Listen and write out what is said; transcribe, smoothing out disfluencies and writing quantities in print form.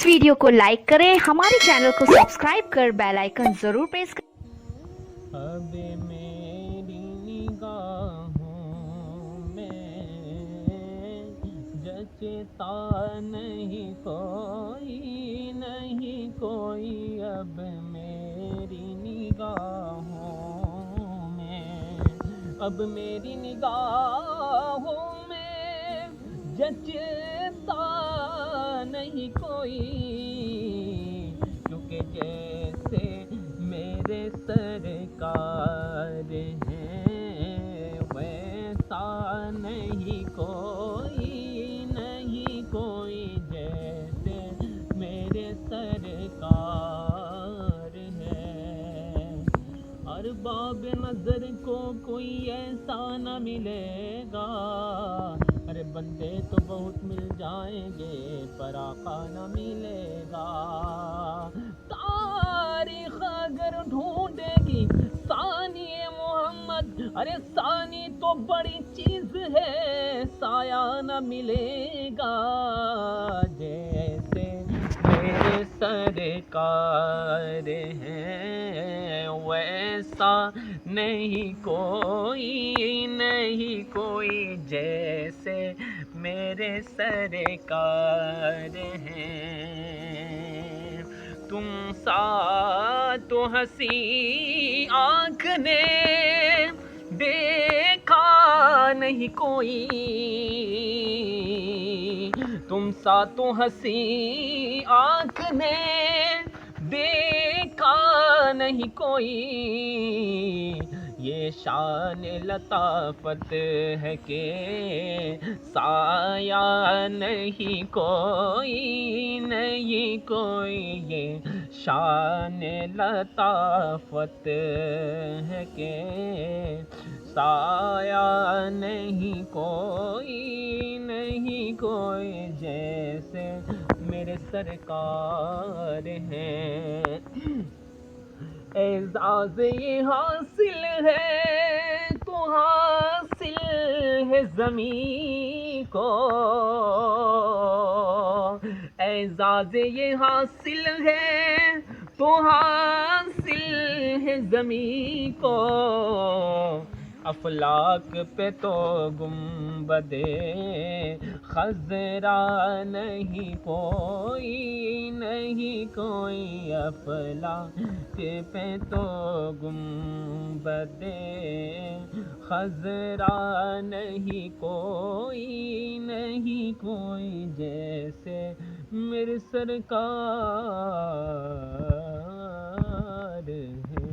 इस वीडियो को लाइक करें, हमारे चैनल को सब्सक्राइब कर बेल आइकन जरूर प्रेस करें। अब मेरी निगाहों में जचता नहीं कोई अब मेरी निगाहों में, अब मेरी निगाहों में जचता नहीं कोई, क्योंकि जैसे मेरे सरकार हैं वैसा नहीं कोई जैसे मेरे सरकार है। अरबाब नजर को कोई ऐसा न मिलेगा, अरे बंदे तो बहुत मिल जाएंगे पर आका न मिलेगा। तारीख अगर ढूंढेगी सानी मोहम्मद, अरे सानी तो बड़ी चीज है, साया न मिलेगा जैसे मेरे सरकार हैं वैसा नहीं कोई जैसे मेरे सरकार हैं। तुम सा तो हंसी आँख ने देखा नहीं कोई, तुम सा तो हंसी आँख ने देखा नहीं कोई, ये शान लताफत है कि साया नहीं कोई ये शान लताफत है कि साया नहीं कोई जैसे मेरे सरकार हैं। एजाज़ ये हासिल है तो हासिल है ज़मीं को, एजाज़ ये हासिल है तो हासिल है ज़मीं को। अफलाक पे तो गुंबदे खज़रा नहीं कोई अफलाक पे तो गुंबदे खज़रा नहीं कोई जैसे मेरे सरकार है।